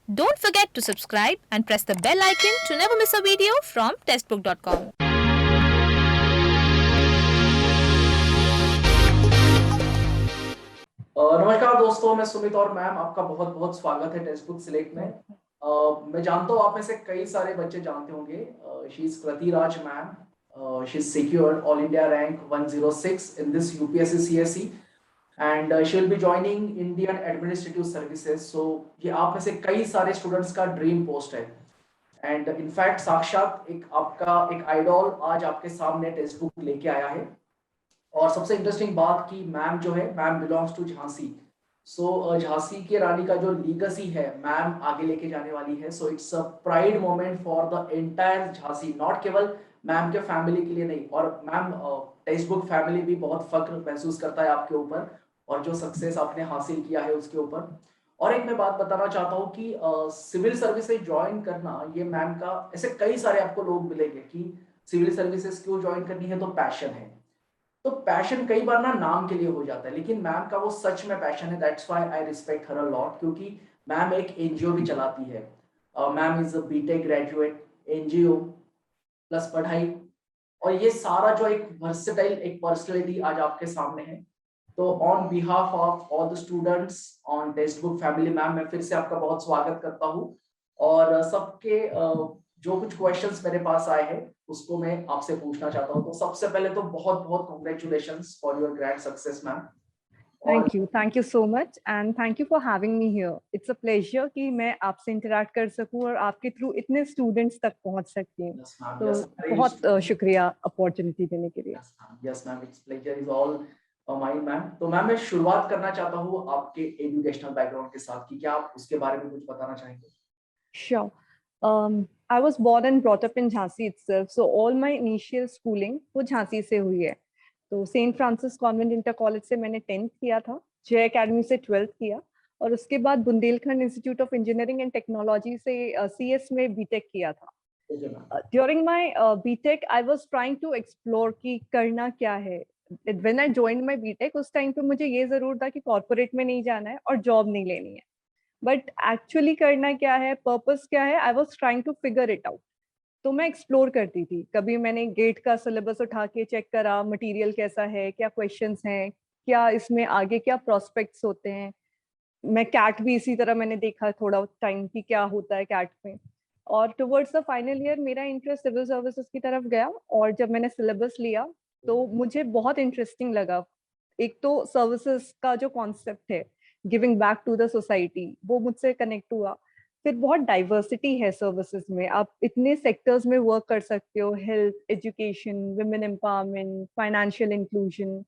Don't forget to subscribe and press the bell icon to never miss a video from testbook.com. नमस्कार दोस्तों, मैं सुमित और ma'am आपका बहुत बहुत स्वागत है टेक्स्ट बुक सिलेक्ट में। मैं जानता हूँ आप में से कई सारे बच्चे जानते होंगे she is Kriti Raj ma'am. She is secured all India rank 106 in this UPSC CSE and she will be joining Indian administrative services. So ये आप में से कई सारे स्टूडेंट्स का ड्रीम पोस्ट है एंड इनफैक्ट साक्षात एक आपका एक आइडॉल आज आपके सामने टेक्स्ट बुक लेके आया है। और सबसे इंटरेस्टिंग बात कि मैम जो है मैम बिलोंग्स टू झांसी। सो झांसी के रानी का जो लीगेसी है मैम आगे लेके जाने वाली है। So it's a pride moment for the entire Jhansi, not केवल मैम के फैमिली के लिए नहीं, और मैम टेक्स्ट बुक फैमिली भी बहुत फख्र महसूस करता है आपके ऊपर और जो सक्सेस आपने हासिल किया है उसके ऊपर। और एक मैं बात बताना चाहता हूँ कि सिविल सर्विसेज ज्वाइन करना ये मैम का, ऐसे कई सारे आपको लोग मिलेंगे कि सिविल सर्विसेज क्यों ज्वाइन करनी है, तो पैशन है। तो पैशन कई बार ना नाम के लिए हो जाता है, लेकिन मैम का वो सच में पैशन है। That's why I respect her a lot, क्योंकि मैम एक एनजीओ भी चलाती है। Ma'am is a BTech graduate, NGO plus पढ़ाई, और ये सारा जो एक वर्सेटाइल एक पर्सनैलिटी आज आपके सामने है। तो on behalf of all the students on text book family ma'am, मैं फिर से आपका बहुत स्वागत करता हूँ। और सबके जो कुछ क्वेश्चंस मेरे पास आए हैं उसको मैं आपसे पूछना चाहता हूँ। तो सबसे पहले तो बहुत बहुत congratulations for your grand success ma'am. Thank you so much and thank you for having me here. It's a pleasure कि मैं आपसे interact कर सकूं और आपके थ्रू इतने students तक पहुंच सकती हूँ। तो बहुत शुक्रिया opportunity देने के लिए। Yes ma'am, it's pleasure is all mine ma'am. तो मैम मैं शुरुआत करना चाहता हूँ आपके एजुकेशनल बैकग्राउंड के साथ कि क्या आप उसके बारे में कुछ बताना चाहेंगे? Sure. I was born and brought up in Jhansi itself, so all my initial schooling वो झांसी से हुई है। तो Saint Francis convent inter college से मैंने 10th किया था, जय एकेडमी से 12th किया और उसके बाद Bundelkhand institute of engineering and technology से सीएस में बीटेक किया था। During my BTech I was trying to explore कि करना क्या है। When I joined my BTech उस टाइम पे मुझे ये जरूर था कि कॉर्पोरेट में नहीं जाना है और जॉब नहीं लेनी है, बट एक्चुअली करना क्या है, पर्पस क्या है, I was trying to figure it out. तो मैं एक्सप्लोर करती थी, कभी मैंने गेट का सिलेबस उठा के चेक करा, मटेरियल कैसा है, क्या क्वेश्चंस हैं, क्या इसमें आगे क्या प्रोस्पेक्ट्स होते हैं। मैं कैट भी इसी तरह मैंने देखा थोड़ा टाइम की क्या होता है कैट में। और टुवर्ड्स द फाइनल ईयर मेरा इंटरेस्ट सिविल सर्विसेज की तरफ गया और जब मैंने सिलेबस लिया तो मुझे बहुत इंटरेस्टिंग लगा। एक तो सर्विसेज का जो कॉन्सेप्ट है, giving back to the society, वो मुझसे कनेक्ट हुआ। फिर बहुत डाइवर्सिटी है सर्विसेज में, आप इतने सेक्टर्स में वर्क कर सकते हो, health, education, women empowerment, financial inclusion.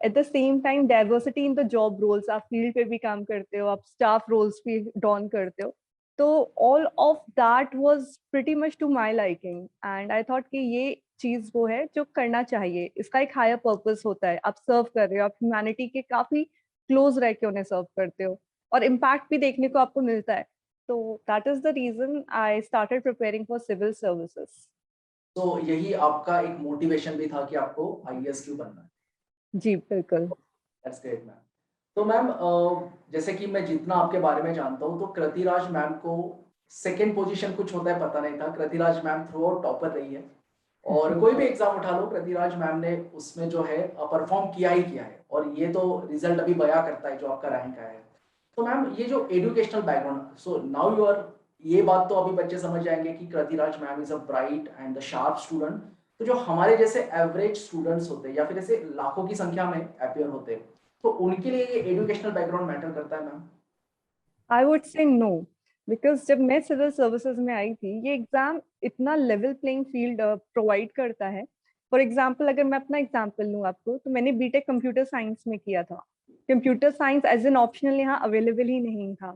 At the same time diversity in the job roles, आप फील्ड पे भी काम करते हो, आप स्टाफ रोल्स भी डॉन करते हो। तो all of that was pretty much to my liking and I thought कि ये चीज वो है जो करना चाहिए। इसका एक हायर पर्पस होता है, आप सर्व कर रहे हो, आप ह्यूमैनिटी के काफी क्लोज रह के उन्हें सर्व करते हो और इम्पैक्ट भी देखने को आपको मिलता है। तो that is the reason I started preparing for civil services. तो यही आपका एक मोटिवेशन भी था कि आपको आईएएस क्यों बनना है? जी बिल्कुल। That's great ma'am. तो मैम जैसे कि मैं जितना आपके बारे में जानता हूँ तो कृतिराज मैम को सेकंड पोजीशन कुछ होता है पता नहीं था। कृतिराज मैम थ्रू आउट टॉपर रही है और कोई भी एग्जाम उठा लो कृतिराज मैम ने उसमें जो है परफॉर्म किया ही किया है, और ये तो रिजल्ट अभी बयां करता है जो आपका रैंक आया है। तो मैम ये जो educational background, so now you are, ये बात तो अभी बच्चे समझ जाएंगे कि Kritiraj ma'am is a bright and the sharp student. तो जो हमारे जैसे एवरेज स्टूडेंट्स होते हैं या फिर ऐसे लाखों की संख्या में अपियर होते हैं, तो उनके लिए ये एजुकेशनल बैकग्राउंड मैटर करता है ma'am? I would say no, because जब मैं सिविल सर्विसेज में आई थी ये एग्जाम इतना लेवल प्लेइंग फील्ड प्रोवाइड करता है। फॉर एग्जाम्पल अगर मैं अपना एग्जाम्पल लूँ आपको, तो मैंने बीटेक कंप्यूटर साइंस में किया था। Computer science as an optional यहाँ अवेलेबल ही नहीं था।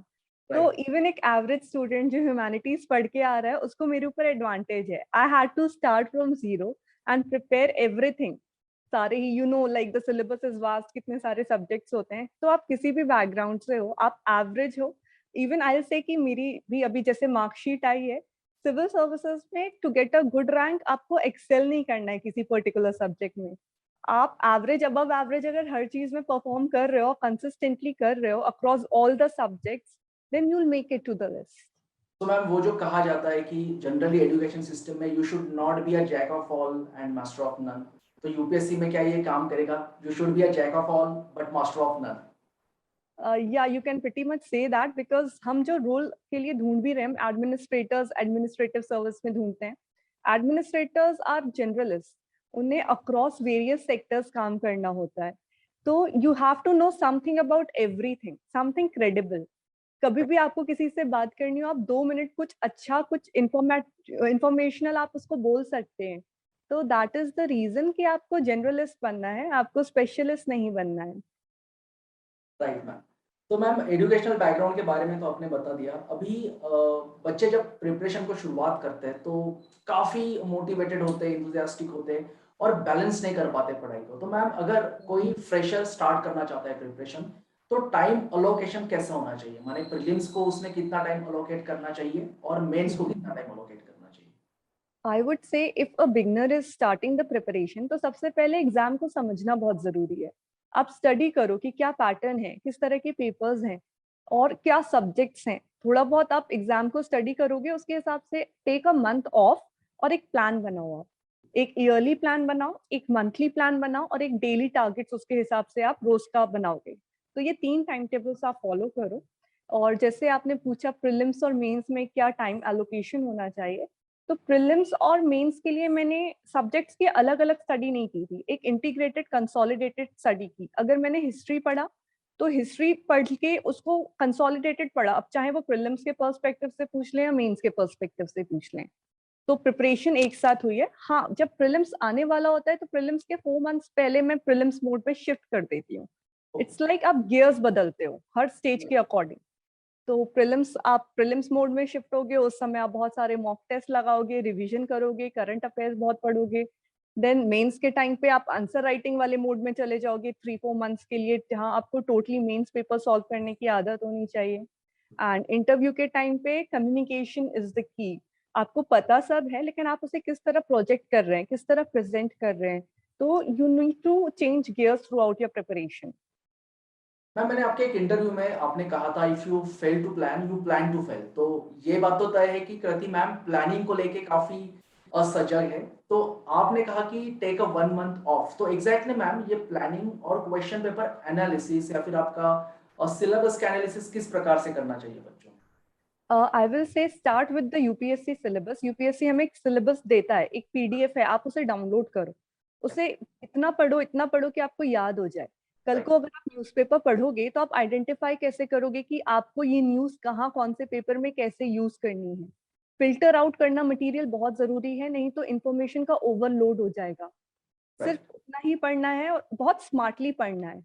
तो इवन एक एवरेज स्टूडेंट जो ह्यूमैनिटीज पढ़ के आ रहा है उसको मेरे ऊपर एडवांटेज है। I had to start from zero and prepare everything. सारे ही you know like the syllabus is vast, कितने सारे सब्जेक्ट्स होते हैं। तो आप किसी भी बैकग्राउंड से हो, आप एवरेज हो, इवन आई से कि मेरी भी अभी जैसे मार्कशीट आई है सिविल सर्विसेज में, to get a good rank आपको एक्सेल नहीं करना है किसी पर्टिकुलर सब्जेक्ट में। आप एवरेज अबव एवरेज अगर हर चीज में परफॉर्म कर रहे हो, कंसिस्टेंटली कर रहे हो across all the subjects, then you will make it to the list. तो मैम वो जो कहा जाता है कि जनरली एजुकेशन सिस्टम में you should not be a jack of all and master of none, तो यूपीएससी में क्या ये काम करेगा? You should be a jack of all but master of none. या you can pretty much say that, because हम जो role के लिए ढूंढ भी रहे हैं, एडमिनिस्ट्रेटर्स एडमिनिस्ट्रेटिव सर्विस में ढूंढते हैं। एडमिनिस्ट्रेटर्स आर जनरलिस्ट, उन्हें अक्रॉस वेरियस सेक्टर्स काम करना होता है। तो you have to know something about everything, something credible. कभी भी आपको किसी से बात करनी हो, आप 2 मिनट कुछ अच्छा, कुछ इंफॉर्मेशनल आप उसको बोल सकते हैं। तो दैट इज द रीजन कि आपको जनरलिस्ट बनना है, आपको स्पेशलिस्ट नहीं बनना है। Right ma'am. तो मैम एजुकेशनल बैकग्राउंड के बारे में तो आपने बता दिया। अभी बच्चे जब प्रिपरेशन को शुरुआत करते हैं तो काफ़ी मोटिवेटेड होते हैं, इंथुजियास्टिक होते हैं और बैलेंस नहीं कर पाते पढ़ाई को। तो मैम अगर कोई फ्रेशर स्टार्ट करना चाहता है प्रिपरेशन, तो टाइम अलोकेशन कैसा होना चाहिए? माने प्रीलिम्स को उसने कितना टाइम अलोकेट करना चाहिए और मेंस को कितना टाइम अलोकेट करना चाहिए? आई वुड से if a beginner is starting the preparation, तो सबसे पहले एग्जाम को समझना बहुत जरूरी है। आप स्टडी करो कि क्या पैटर्न है, किस तरह के पेपर्स हैं और क्या सब्जेक्ट्स हैं। थोड़ा बहुत आप एग्जाम को स्टडी करोगे, उसके हिसाब से टेक अ मंथ ऑफ और एक प्लान बनाओ। आप एक ईयरली प्लान बनाओ, एक मंथली प्लान बनाओ और एक डेली टारगेट्स उसके हिसाब से आप रोज का बनाओगे। तो ये 3 टाइम टेबल्स आप फॉलो करो। और जैसे आपने पूछा प्रीलिम्स और मेंस में क्या टाइम एलोकेशन होना चाहिए, तो प्रीलिम्स और मेंस के लिए मैंने सब्जेक्ट्स की अलग अलग स्टडी नहीं की थी, एक इंटीग्रेटेड कंसोलिडेटेड स्टडी की। अगर मैंने हिस्ट्री पढ़ा तो हिस्ट्री पढ़ के उसको कंसोलिडेटेड पढ़ा, अब चाहे वो प्रीलिम्स के पर्सपेक्टिव से पूछ लें या मेंस के पर्सपेक्टिव से पूछ लें। तो प्रिपरेशन एक साथ हुई है। हाँ, जब प्रीलिम्स आने वाला होता है तो प्रीलिम्स के 4 मंथ्स पहले मैं प्रीलिम्स मोड पे शिफ्ट कर देती हूँ। इट्स लाइक आप गियर्स बदलते हो हर स्टेज के अकॉर्डिंग। तो प्रीलिम्स, आप प्रीलिम्स मोड में शिफ्ट होगे, उस समय आप बहुत सारे मॉक टेस्ट लगाओगे, रिवीजन करोगे, करंट अफेयर्स बहुत पढ़ोगे। देन मेंस के टाइम पे आप आंसर राइटिंग वाले मोड में चले जाओगे 3-4 मंथ्स के लिए, जहां आपको टोटली मेंस पेपर सॉल्व करने की आदत होनी चाहिए। एंड इंटरव्यू के टाइम पे कम्युनिकेशन इज द की। आपको पता सब है, लेकिन आप उसे किस तरह प्रोजेक्ट कर रहे हैं, किस तरह प्रेजेंट कर रहे हैं। तो you need to change gears throughout your preparation. Ma'am मैंने आपके एक इंटरव्यू में आपने कहा था if you fail to plan you plan to fail, तो ये बात तो तय है कि कृति मैम प्लानिंग को लेके काफी असजग है। तो आपने कहा कि टेक अ 1 मंथ ऑफ, तो एग्जैक्टली मैम ये प्लानिंग और क्वेश्चन पेपर एनालिसिस या फिर आपका सिलेबस का एनालिसिस किस प्रकार से करना चाहिए बच्चों? आई विल से start with the UPSC syllabus. UPSC हमें एक सिलेबस देता है, एक पीडीएफ है, आप उसे डाउनलोड करो। उसे इतना पढ़ो कि आपको याद हो जाए। कल को अगर आप न्यूज़पेपर पढ़ोगे तो आप आइडेंटिफाई कैसे करोगे कि आपको ये न्यूज़ कहाँ, कौन से पेपर में कैसे यूज करनी है। फिल्टर आउट करना मटेरियल बहुत जरूरी है, नहीं तो इंफॉर्मेशन का ओवरलोड हो जाएगा। राइट। सिर्फ उतना ही पढ़ना है और बहुत स्मार्टली पढ़ना है।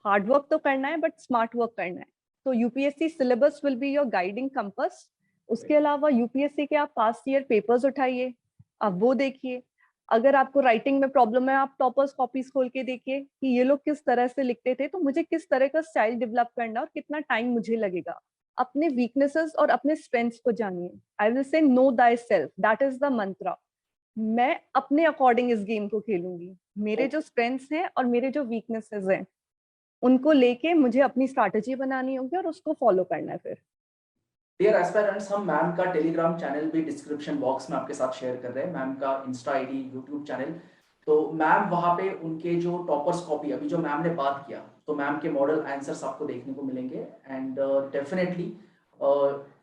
हार्ड वर्क तो करना है बट स्मार्ट वर्क करना है। तो UPSC syllabus will be your guiding compass. उसके अलावा यूपीएससी के आप पास्ट ईयर पेपर्स उठाइए, आप वो देखिए। अगर आपको राइटिंग में प्रॉब्लम है, आप टॉपर्स कॉपीज खोल के देखिए कि ये लोग किस तरह से लिखते थे, तो मुझे किस तरह का स्टाइल डेवलप करना और कितना टाइम मुझे लगेगा। अपने वीकनेसेस और अपने स्ट्रेंथ्स को जानिए। I will say know thy self, that is the mantra. मैं अपने अकॉर्डिंग इस गेम को खेलूंगी। मेरे जो स्ट्रेंथ्स हैं और मेरे जो वीकनेसेस हैं, उनको लेके मुझे अपनी स्ट्रैटेजी बनानी होगी और उसको फॉलो करना है फिर। डियर एस्पायरेंट्स, हम मैम का टेलीग्राम चैनल भी डिस्क्रिप्शन बॉक्स में आपके साथ शेयर कर रहे हैं, मैम का इंस्टा आईडी, यूट्यूब चैनल। तो मैम वहाँ पे उनके जो टॉपर्स कॉपी अभी जो मैम ने बात किया, तो मैम के मॉडल आंसर्स आपको देखने को मिलेंगे एंड डेफिनेटली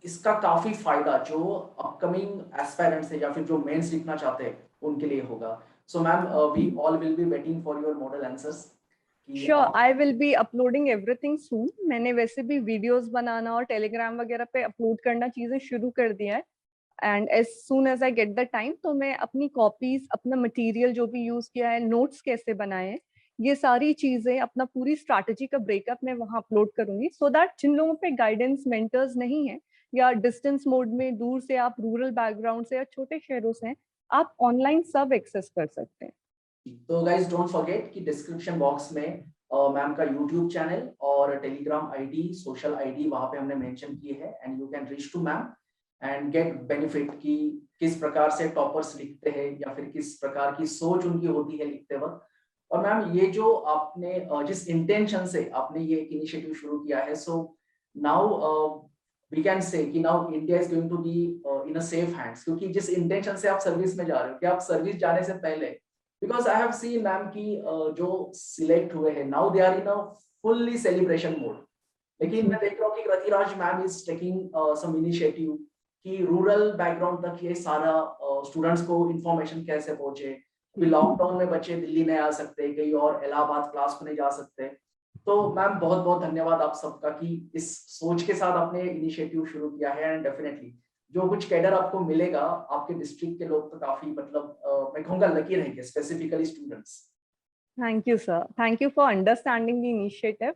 इसका काफी फायदा जो अपकमिंग एस्पायरेंट्स है या फिर जो मेंस लिखना चाहते हैं उनके लिए होगा। So ma'am we all will be waiting for your model answers. Sure, I will be uploading everything soon. मैंने वैसे भी वीडियोस बनाना और टेलीग्राम वगैरह पे अपलोड करना चीजें शुरू कर दिया है। And as soon as I get the time, तो मैं अपनी कॉपीज, अपना मटेरियल जो भी यूज किया है, नोट्स कैसे बनाए हैं, ये सारी चीजें, अपना पूरी स्ट्रैटेजी का ब्रेकअप मैं वहां अपलोड करूंगी, सो दैट जिन लोगों पे गाइडेंस मेंटर्स नहीं है या डिस्टेंस मोड में दूर से, आप रूरल बैकग्राउंड से या छोटे शहरों से हैं, आप ऑनलाइन सब एक्सेस कर सकते हैं। तो गाइज डोंट फॉरगेट कि डिस्क्रिप्शन बॉक्स में मैम का यूट्यूब चैनल और टेलीग्राम आईडी, सोशल आईडी वहां पे हमने मेंशन किए हैं and you can reach to ma'am and get benefit कि किस प्रकार से टॉपर्स लिखते हैं या फिर किस प्रकार की सोच उनकी होती है लिखते वक्त। और मैम ये जो आपने जिस इंटेंशन से आपने ये इनिशिएटिव शुरू किया है, so now we can say कि now India is going to be in a safe hands, क्योंकि जिस इंटेंशन से आप सर्विस में जा रहे हो कि आप सर्विस जाने से पहले, because I have seen ma'am की जो सिलेक्ट हुए हैं now they are in a fully celebration mode. लेकिन मैं देख रहा हूँ कि Kritiraj ma'am is taking some initiative कि रूरल बैकग्राउंड तक ये सारा स्टूडेंट्स को इंफॉर्मेशन कैसे पहुंचे। अभी लॉकडाउन में बच्चे दिल्ली नहीं आ सकते, कहीं और इलाहाबाद क्लास को नहीं जा सकते। तो मैम बहुत बहुत धन्यवाद आप सबका कि इस सोच के साथ आपने इनिशिएटिव शुरू किया है। एंड डेफिनेटली जो कुछ कैडर आपको मिलेगा, आपके डिस्ट्रिक्ट के लोग तो काफी मतलब मैं कहूँगा लकी रहेंगे, specifically students. Thank you sir, thank you for understanding the initiative.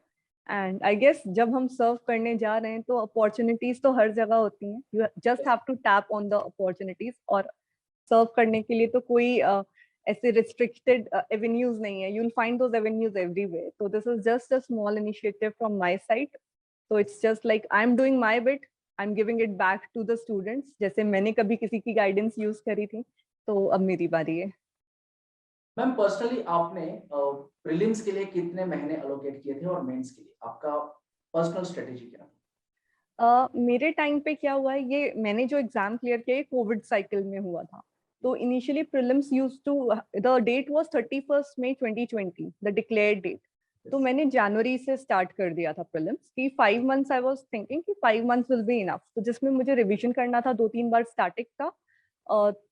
And I guess जब हम सर्व करने जा रहे हैं तो अपॉर्चुनिटीज तो हर जगह होती हैं, you just have to tap on the opportunities. और सर्व करने के लिए तो कोई ऐसे रिस्ट्रिक्टेड एवेन्यूज नहीं है, you will find those avenues everywhere. तो this is just a small initiative from my side. तो it's just like I am doing my bit, I am giving it back to the students. जैसे मैंने कभी किसी की guidance use करी थी, तो अब मेरी बारी है। मैम पर्सनली आपने प्रीलिम्स के लिए कितने महीने अलोकेट किए थे और मेंस के लिए आपका पर्सनल स्ट्रेटेजी क्या था? मेरे टाइम पे क्या हुआ है, ये मैंने जो एग्जाम क्लियर किया ये कोविड साइकिल में हुआ था। तो initially prelims used to, the date was 31 May 2020, the declared date. तो मैंने जनवरी से स्टार्ट कर दिया था प्रीलिम्स की 5 मंथ्स। आई वाज थिंकिंग कि 5 मंथ्स विल बी इनफ, तो जिसमें मुझे रिवीजन करना था 2-3 बार स्टैटिक का।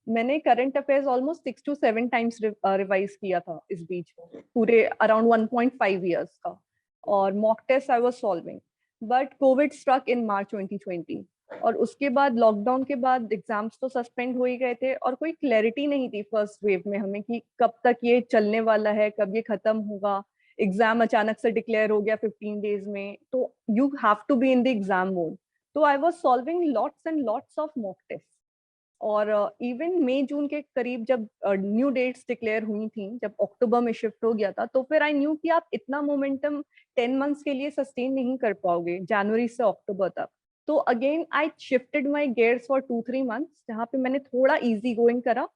मैंने current affairs almost 6 to 7 times revise किया था इस बीच, पूरे अराउंड 1.5 ईयर्स का। और mock test I was solving, but covid struck in March 2020। और उसके बाद लॉकडाउन के बाद एग्जाम्स तो सस्पेंड हो ही गए थे, और कोई क्लैरिटी नहीं थी फर्स्ट वेव में हमें कि कब तक ये चलने वाला है, कब ये खत्म होगा। एग्जाम अचानक से डिक्लेयर हो गया 15 डेज में, तो you have to be in the exam mode. तो I was solving lots and lots of mock test. और इवन मई जून के करीब जब न्यू डेट्स डिक्लेयर हुई थी, जब अक्टूबर में शिफ्ट हो गया था, तो फिर आई न्यू कि आप इतना मोमेंटम 10 मंथ्स के लिए सस्टेन नहीं कर पाओगे, जनवरी से अक्टूबर तक। तो again I shifted my gears for 2-3 months, जहाँ पे मैंने थोड़ा इजी गोइंग करा।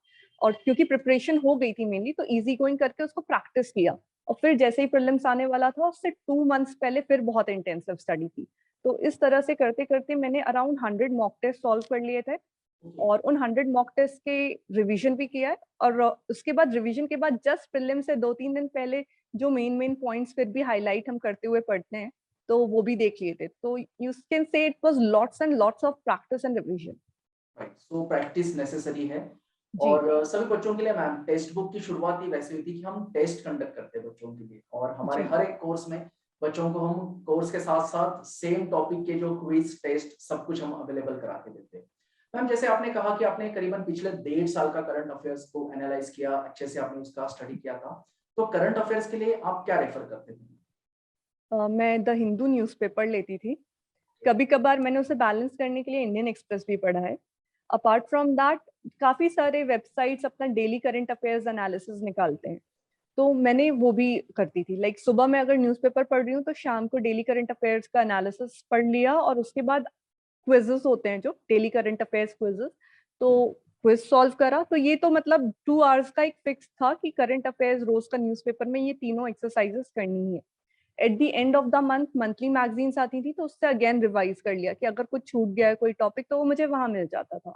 और क्योंकि प्रिपरेशन हो गई थी मेनली, तो इजी गोइंग करके उसको प्रैक्टिस किया। और फिर जैसे ही प्रीलिम्स आने वाला था, उससे 2 मंथ्स पहले फिर बहुत इंटेंसिव स्टडी की। तो इस तरह से करते करते मैंने अराउंड 100 मॉक टेस्ट सॉल्व कर लिए थे। और उन 100 मॉक टेस्ट के रिवीजन भी किया है। और उसके बाद रिवीजन के बाद जस्ट प्रीलिम से 2-3 दिन पहले जो मेन पॉइंट्स फिर भी हाईलाइट हम करते हुए पढ़ते हैं, तो वो भी देख लिए थे। तो you can say it was lots and lots of practice and revision. Right, so practice necessary है। जी और सभी बच्चों के लिए मैम टेक्स्ट बुक की शुरुआत ही वैसे हुई थी कि हम टेस्ट कंडक्ट करते हैं बच्चों के लिए, और हमारे जी हर एक कोर्स में बच्चों को हम कोर्स के साथ साथ सेम टॉपिक के जो क्विज टेस्ट सब कुछ हम अवेलेबल करा के देते हैं। मैम जैसे आपने कहा कि आपने करीबन पिछले 1.5 साल का करंट अफेयर्स को एनालाइज किया, अच्छे से आपने उसका स्टडी किया था, तो करंट अफेयर्स के लिए आप क्या रेफर करते थे? मैं द हिंदू न्यूज़पेपर लेती थी। कभी कभार मैंने उसे बैलेंस करने के लिए इंडियन एक्सप्रेस भी पढ़ा है। अपार्ट फ्रॉम दैट, काफी सारे वेबसाइट्स अपना डेली करंट अफेयर्स एनालिसिस निकालते हैं, तो मैंने वो भी करती थी। लाइक सुबह मैं अगर न्यूज़पेपर पढ़ रही हूँ, तो शाम को डेली करंट अफेयर्स का एनालिसिस पढ़ लिया। और उसके बाद क्विजेस होते हैं, जो डेली करंट अफेयर्स क्विजेस, तो क्विज सॉल्व करा। तो ये तो मतलब 2 आवर्स का एक फिक्स था कि करंट अफेयर्स रोज का न्यूज़पेपर में ये तीनों एक्सरसाइजेस करनी है। At the end of the month monthly magazines आती थी, तो उससे अगेन रिवाइज कर लिया कि अगर कुछ छूट गया है कोई टॉपिक, तो वो मुझे वहां मिल जाता था।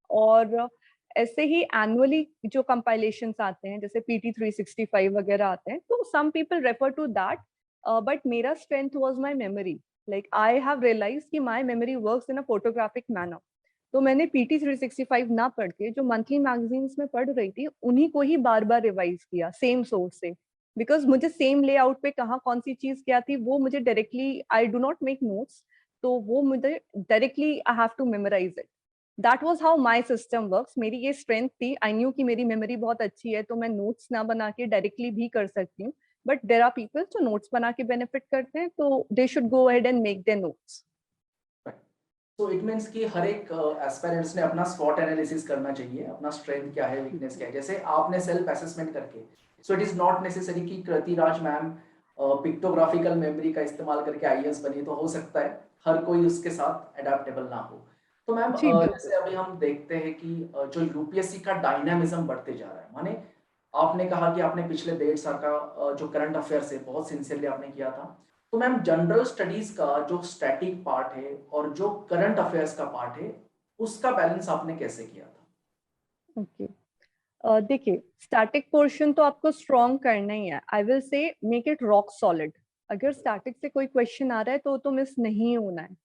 और ऐसे ही एनुअली जो कंपाइलेशंस आते हैं, जैसे PT 365 वगैरह आते हैं, तो some people refer to that. But मेरा strength was my memory. Like I have realise कि my memory works in a photographic manner. तो मैंने PT 365 ना पढ़ के जो मंथली मैगजीन्स में पढ़ रही थी, उन्हीं को ही बार बार रिवाइज किया सेम सोर्स से। बिकॉज मुझे सेम लेआउट पे कहाँ कौन सी चीज क्या थी, वो मुझे directly, I do not make notes, तो वो मुझे directly I have to memorise it. That was how my system works. मेरी ये स्ट्रेंथ थी, आई न्यू कि मेरी मेमोरी बहुत अच्छी है, तो मैं नोट्स ना बना के डायरेक्टली भी कर सकती हूँ। बट देर आर पीपल जो नोट्स बना के बेनिफिट करते हैं, तो they should go ahead and make their notes. तो इट मींस कि हर एक एस्पिरेंट्स ने अपना स्वॉट एनालिसिस करना चाहिए, अपना स्ट्रेंथ क्या है, वीकनेस क्या है, जैसे आपने सेल्फ असेसमेंट करके। So it is not necessary कि कृतिराज मैम पिक्टोग्राफिकल मेमोरी का इस्तेमाल करके आईएएस बनी, तो हो सकता है हर कोई उसके साथ अडेप्टेबल ना हो। तो मैम जी बिल्कुल। जैसे अभी हम देखते हैं कि जो यूपीएससी का डायनामिज्म बढ़ते जा रहा है, माने आपने कहा कि आपने पिछले 1.5 साल का जो करंट अफेयर्स है बहुत सिंसियरली आपने किया था, तो मैम जनरल स्टडीज का जो स्टैटिक पार्ट है और जो करंट अफेयर्स का पार्ट है, उसका बैलेंस आपने कैसे किया था? ओके, देखिए, स्टैटिक पोर्शन तो आपको स्ट्रॉन्ग करना ही है। आई विल से मेक इट रॉक सॉलिड। अगर स्टैटिक से कोई क्वेश्चन आ रहा है तो मिस नहीं होना है।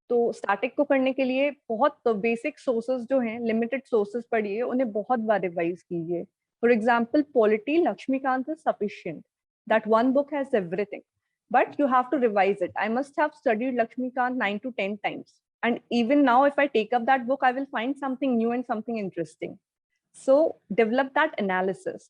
तो स्टैटिक को करने के लिए बहुत बेसिक सोर्सेज जो हैं, लिमिटेड सोर्सेज पढ़िए, उन्हें बहुत बार रिवाइज कीजिए। For example polity, Laxmikanth is sufficient, that one book has everything, but you have to revise it. I must have studied Laxmikanth 9 to 10 times, and even now if I take up that book I will find something new and something interesting. So develop that analysis.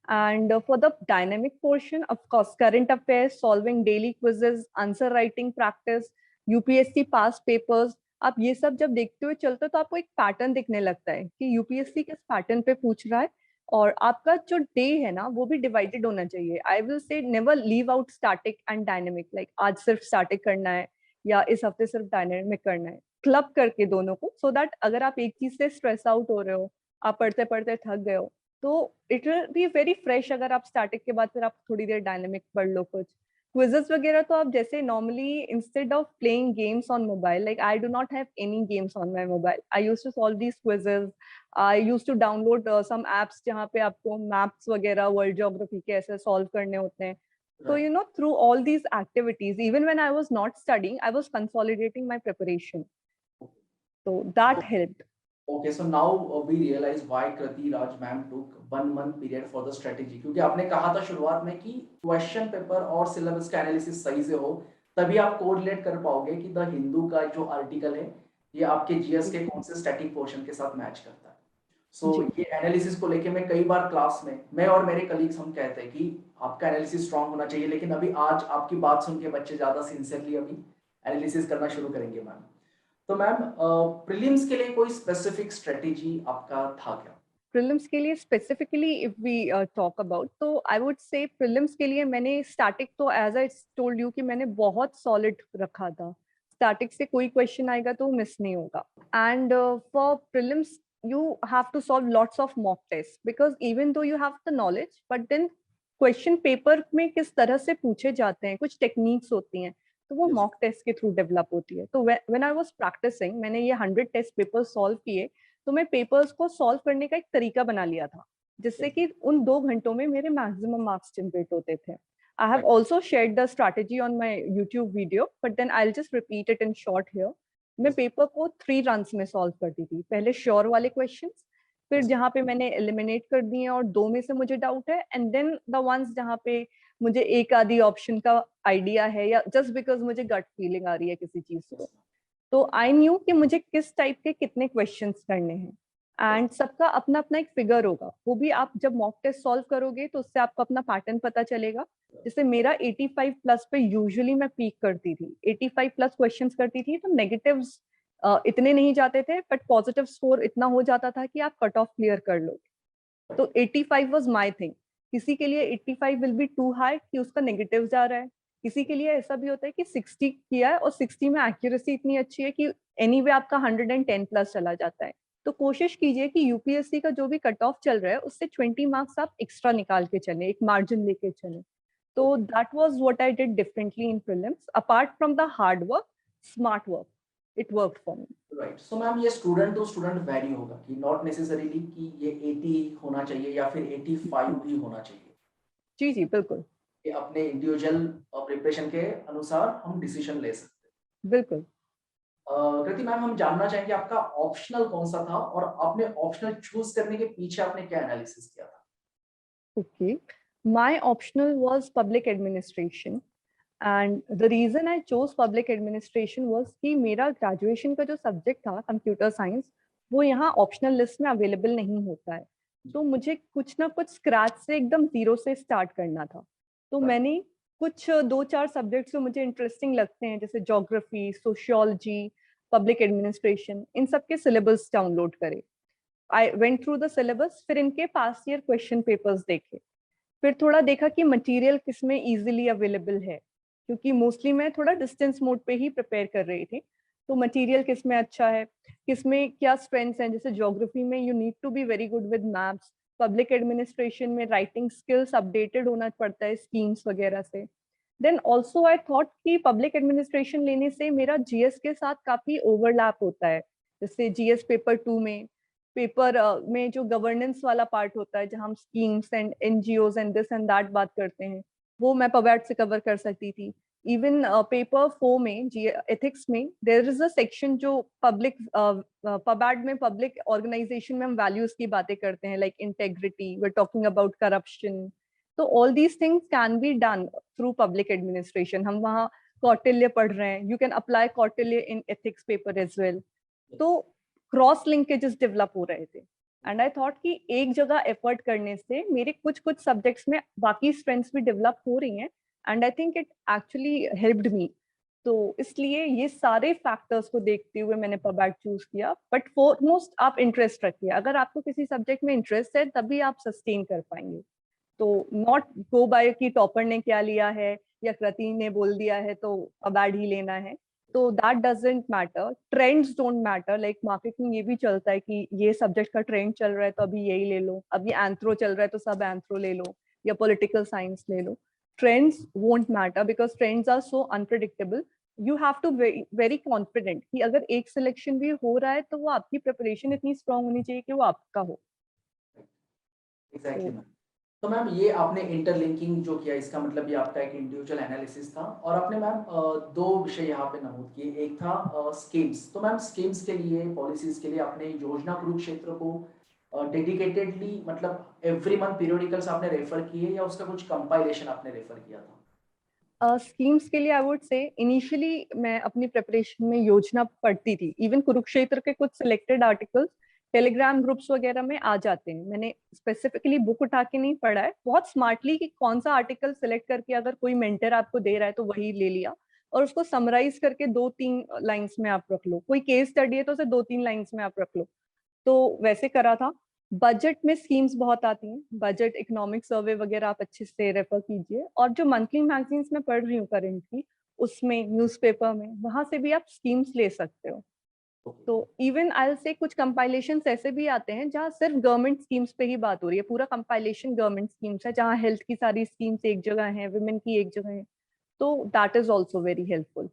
And for the dynamic portion, of course, current affairs, solving daily quizzes, answer writing practice, UPSC pass papers, आप ये सब जब देखते हुए चलते हो तो आपको एक पैटर्न दिखने लगता है कि यूपीएससी किस पैटर्न पे पूछ रहा है। और आपका जो डे है ना वो भी डिवाइडेड होना चाहिए। आई विल से never leave out static and dynamic, like आज सिर्फ स्टैटिक करना है या इस हफ्ते सिर्फ डायनेमिक करना है। क्लब करके दोनों को, सो दैट अगर आप एक चीज से स्ट्रेस आउट हो रहे हो, आप पढ़ते पढ़ते थक गए हो, तो it will be very fresh अगर आप स्टैटिक के बाद फिर आप थोड़ी देर डायनेमिक पढ़ लो कुछ। क्विजेस वगैरह तो आप जैसे normally instead of playing games on mobile, like I do not have any games on my mobile, I used to solve these quizzes. I used to download some apps जहाँ पे आपको maps वगैरह world geography के ऐसे solve करने होते हैं। So, you know, through all these activities, even when I was not studying, I was consolidating my preparation. So that helped. Okay, so now we realize why Krati Raj ma'am took 1 month period for the strategy, क्योंकि आपने कहा था शुरुआत में कि question paper और syllabus का analysis सही से हो तभी आप कोरिलेट कर पाओगे कि द हिंदू का जो आर्टिकल है ये आपके जीएस के कौन से स्टैटिक पोर्शन के साथ मैच करता है। सो ये एनालिसिस को लेके मैं कई बार क्लास में, मैं और मेरे कलीग्स हम कहते हैं कि आपका एनालिसिस स्ट्रांग होना चाहिए, लेकिन अभी आज आपकी बात सुन के बच्चे ज्यादा सिंसियरली अभी एनालिसिस करना शुरू करेंगे मैम। तो मैम प्रीलिम्स के लिए कोई स्पेसिफिक स्ट्रेटेजी आपका था क्या? प्रीलिम्स के लिए specifically if we talk about, तो आई वुड से प्रीलिम्स के लिए मैंने स्टैटिक तो एज आई टोल्ड यू कि मैंने बहुत सॉलिड रखा था। स्टैटिक से कोई क्वेश्चन आएगा तो मिस नहीं होगा। And for prelims you have to solve lots of mock tests, because even though you have the knowledge, but then question paper में किस तरह से पूछे जाते हैं, कुछ टेक्निक्स होती हैं, तो वो मॉक टेस्ट के थ्रू डेवलप होती है। तो व्हेन आई वाज प्रैक्टिसिंग, मैंने ये 100 टेस्ट पेपर सॉल्व किए, तो मैं पेपर्स को सॉल्व करने का एक तरीका बना लिया था जिससे कि उन 2 घंटों में मेरे मैक्सिमम मार्क्स जनरेट होते थे। I have also shared the strategy on my YouTube video, but then I will just repeat it in short here. मैं पेपर को 3 रन्स में सॉल्व करती थी। पहले श्योर वाले क्वेश्चंस, फिर जहाँ पे मैंने एलिमिनेट कर दिए और 2 में से मुझे डाउट है, एंड देन द वंस जहाँ पे मुझे एक आधी ऑप्शन का आइडिया है या जस्ट बिकॉज मुझे गट फीलिंग आ रही है किसी चीज को, तो आई न्यू कि मुझे किस टाइप के कितने क्वेश्चंस करने हैं। एंड सबका अपना अपना एक फिगर होगा, वो भी आप जब मॉक टेस्ट सॉल्व करोगे तो उससे आपको अपना पैटर्न पता चलेगा। जैसे मेरा 85 प्लस पे यूजुअली मैं पीक करती थी, 85 प्लस क्वेश्चंस करती थी, तो नेगेटिव्स इतने नहीं जाते थे, बट पॉजिटिव स्कोर इतना हो जाता था कि आप कट ऑफ क्लियर कर लोगे। तो 85 वाज माय थिंग। किसी के लिए 85 विल बी टू हाई कि उसका नेगेटिव जा रहा है, किसी के लिए ऐसा भी होता है कि 60 किया है और 60 में एक्यूरेसी इतनी अच्छी है कि एनीवे आपका 110 प्लस चला जाता है। तो कोशिश कीजिए कि यूपीएससी का जो भी कट ऑफ चल रहा है उससे 20 मार्क्स आप एक्स्ट्रा निकाल के चले, एक मार्जिन लेके चले। तो that was what I did differently in prelims, apart from the hard work, smart work, it worked for me. Right, so ma'am ये स्टूडेंट टू स्टूडेंट वेरी होगा कि नॉट नेसेसरीली कि ये 80 होना चाहिए या फिर 85 ही होना चाहिए। जी जी बिल्कुल, ये अपने इंडिविजुअल प्रिपरेशन के अनुसार हम डिसीजन ले सकते हैं। बिल्कुल। कृति मैम, हम जानना चाहेंगे आपका ऑप्शनल कौन सा था और आपने ऑप्शनल चूज करने के पीछे आपने क्या एनालिसिस किया था? Okay, my optional was public administration, and the reason I chose public administration was कि मेरा ग्रेजुएशन का जो सब्जेक्ट था कंप्यूटर साइंस, वो यहाँ ऑप्शनल लिस्ट में अवेलेबल नहीं होता है। तो मुझे कुछ ना कुछ स्क्रैच से एकदम जीरो से स्टार्ट करना था। तो मैंने कुछ 2-4 सब्जेक्ट्स जो मुझे इंटरेस्टिंग लगते हैं, जैसे ज्योग्राफी, सोशियोलॉजी, पब्लिक एडमिनिस्ट्रेशन, इन सब के सिलेबस डाउनलोड करे। I went through the syllabus, फिर इनके पास्ट ईयर क्वेश्चन पेपर्स देखे, फिर थोड़ा देखा कि मटेरियल किसमें इजीली अवेलेबल है, क्योंकि मोस्टली मैं थोड़ा डिस्टेंस मोड पे ही प्रिपेयर कर रही थी। तो मटेरियल किसमें अच्छा है, किसमें क्या स्ट्रेंथ्स हैं। जैसे ज्योग्राफी में you need to be very good with maps, public administration में राइटिंग स्किल्स अपडेटेड होना पड़ता है स्कीम्स वगैरह से। देन ऑल्सो आई थॉट कि पब्लिक एडमिनिस्ट्रेशन लेने से मेरा जीएस के साथ काफी ओवरलैप होता है। जैसे जीएस पेपर 2 में, पेपर में जो गवर्नेंस वाला पार्ट होता है जहाँ हम schemes and NGOs and this and that बात करते हैं, वो मैं पबैट से कवर कर सकती थी। इवन पेपर 4 में एथिक्स में देयर इज अ सेक्शन जो पब्लिक पबैट में पब्लिक ऑर्गेनाइजेशन में हम वैल्यूज की बातें करते हैं, like integrity, we are talking about corruption. तो all these things can be done through public administration. हम वहाँ कौटिल्य पढ़ रहे हैं, you can apply Kautilya in ethics paper as well. तो क्रॉस लिंकेजेस डेवलप हो रहे थे एंड आई थॉट कि एक जगह एफर्ट करने से मेरे कुछ कुछ सब्जेक्ट्स में बाकी स्ट्रेंथ्स भी डेवलप हो रही हैं and I think it actually helped me. तो इसलिए ये सारे फैक्टर्स को देखते हुए मैंने पबैट चूज किया। बट फॉरमोस्ट आप इंटरेस्ट रखिए, अगर आपको किसी सब्जेक्ट में इंटरेस्ट है तभी आप सस्टेन कर पाएंगे। तो नॉट गो बाय कि टॉपर ने क्या लिया है या कृति ने बोल दिया है तो पबैट ही लेना है। तो that doesn't matter, trends don't matter. Like market में ये भी चलता है कि ये सब्जेक्ट का ट्रेंड चल रहा है तो अभी यही ले लो, अभी एंथ्रो चल रहा है तो सब एंथ्रो ले लो या पॉलिटिकल साइंस ले लो। Trends won't matter because trends are so unpredictable. You have to very confident कि अगर एक सिलेक्शन भी हो रहा है तो वो आपकी प्रिपरेशन इतनी स्ट्रांग होनी चाहिए कि वो आपका हो। Exactly ma'am. तो मैम ये आपने इंटरलिंकिंग जो किया, इसका मतलब ये आपका एक इंडिविजुअल एनालिसिस था। और आपने मैम दो विषय यहाँ पे नमूद किए, एक था स्कीम्स। तो मैम स्कीम्स के लिए, पॉलिसीज के लिए आपने योजना कुरुक्षेत्र को डेडिकेटेडली मतलब एवरी मंथ पीरियोडिकल्स आपने रेफर किए या उसका कुछ कंपाइलेशन आपने रेफर किया था? स्कीम्स के लिए आई वुड से इनिशियली मैं अपनी प्रिपरेशन में योजना पढ़ती थी। इवन कुरुक्षेत्र के कुछ सिलेक्टेड आर्टिकल्स टेलीग्राम ग्रुप्स वगैरह में आ जाते हैं। मैंने स्पेसिफिकली बुक उठा के नहीं पढ़ा है, बहुत स्मार्टली कि कौन सा आर्टिकल सिलेक्ट करके अगर कोई मेंटर आपको दे रहा है तो वही ले लिया और उसको समराइज करके 2-3 लाइंस में आप रख लो। कोई केस स्टडी है तो उसे 2-3 लाइंस में आप रख लो। तो वैसे करा था। बजट में स्कीम्स बहुत आती हैं, बजट इकोनॉमिक सर्वे वगैरह आप अच्छे से रेफर कीजिए। और जो मंथली मैगजीन्स में पढ़ रही हूँ करेंटली, उसमें न्यूज़पेपर में, वहां से भी आप स्कीम्स ले सकते हो। तो इवन आई से कुछ कंपाइलेशंस ऐसे भी आते हैं जहाँ सिर्फ गवर्नमेंट स्कीम्स पे ही बात हो रही है, पूरा कंपाइलेशन गवर्नमेंट स्कीम्स है जहाँ हेल्थ की सारी स्कीम्स एक जगह है, वुमेन की एक जगह है। तो that is also very helpful.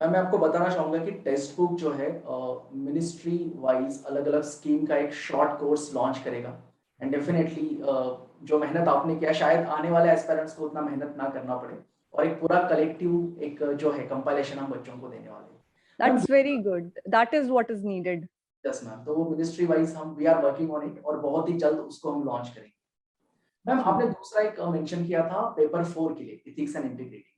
मैं आपको बताना चाहूंगा कि टेक्स्ट बुक जो है मिनिस्ट्री वाइज अलग अलग स्कीम का एक शॉर्ट कोर्स लॉन्च करेगा। एंड डेफिनेटली जो मेहनत आपने किया, शायद आने वाले एस्पिरेंट्स को उतना मेहनत ना करना पड़े, और एक पूरा कलेक्टिव एक जो है कंपाइलेशन हम बच्चों को देने वाले हैं। Ma'am that's very good, that is what is needed. Yes ma'am, तो वो मिनिस्ट्री वाइज हम we are working on it और बहुत ही जल्द उसको हम लॉन्च करेंगे। मैम आपने दूसरा एक मेंशन किया था पेपर 4 के लिए, एथिक्स एंड इंटीग्रिटी।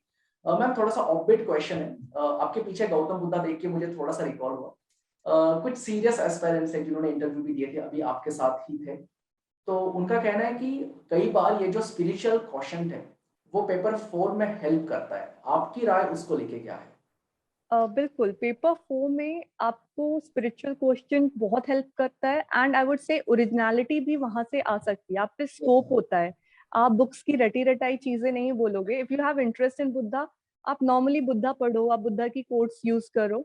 मैम थोड़ा सा ऑफबिट क्वेश्चन है, आपके पीछे गौतम बुद्धा देख के मुझे थोड़ा सा रिकॉल हुआ। कुछ सीरियस एस्पायरेंट्स हैं जिन्होंने इंटरव्यू भी दिए थे, अभी आपके साथ ही थे, तो उनका कहना है कि कई बार ये जो स्पिरिचुअल क्वेश्चन है वो पेपर 4 में हेल्प करता है। आपकी राय उसको लेके क्या है? बिल्कुल, पेपर 4 में आपको स्पिरिचुअल क्वेश्चन बहुत हेल्प करता है एंड आई वुड से ओरिजिनलिटी भी वहां से आ सकती है, आप पे स्कोप होता है। आप बुक्स की रटी रटाई चीजें नहीं बोलोगे। If you have interest in Buddha, आप नॉर्मली बुद्धा पढ़ो, आप बुद्धा की कोट्स यूज करो।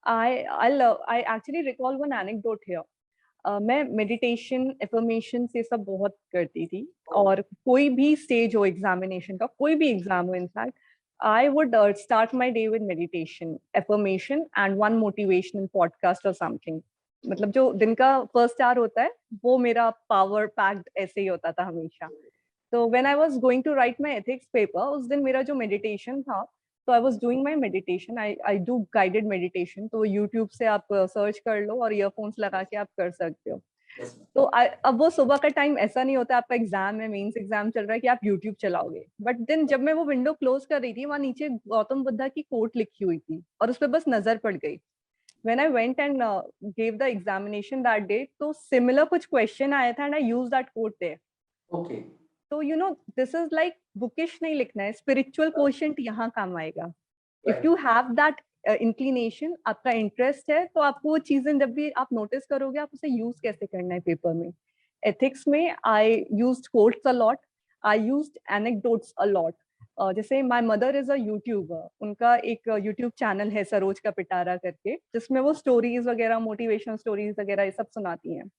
I actually recall one anecdote here. मैं मेडिटेशन, एफर्मेशन ये सब बहुत करती थी। और कोई भी स्टेज हो एग्जामिनेशन का, कोई भी एग्जाम हो in fact, I would start my day with meditation, affirmation, and one motivational podcast or something. मतलब जो दिन का फर्स्ट आवर होता है वो मेरा पावर पैक्ड ऐसे ही होता था हमेशा। तो when I was going to write my ethics paper, उस दिन मेरा जो मेडिटेशन था, तो I was doing my meditation. I do guided meditation. तो YouTube से आप सर्च कर लो और ईयरफोन्स लगा के आप कर सकते हो। तो अब वो सुबह का टाइम ऐसा नहीं होता, आपका एग्जाम है, मेंस एग्जाम चल रहा है, कि आप यूट्यूब चलाओगे। बट देन जब मैं वो विंडो क्लोज कर रही थी, वहां नीचे गौतम बुद्धा की कोट लिखी हुई थी और उस पर बस नजर पड़ गई। When I went and gave the examination that day, तो सिमिलर कुछ क्वेश्चन आया था and I use that quote there. Okay, तो you know this is like bookish नहीं लिखना है, स्पिरिचुअल क्वेश्चन यहाँ काम आएगा। If you have that inclination, आपका इंटरेस्ट है, तो आपको वो चीजें जब भी आप नोटिस करोगे, आप उसे यूज कैसे करना है पेपर में। एथिक्स में I used quotes a lot, I used anecdotes a lot. जैसे my mother is a YouTuber, उनका एक यूट्यूब चैनल है सरोज का पिटारा करके, जिसमें वो स्टोरीज वगैरह, मोटिवेशनल स्टोरीज वगैरह ये सब सुनाती हैं।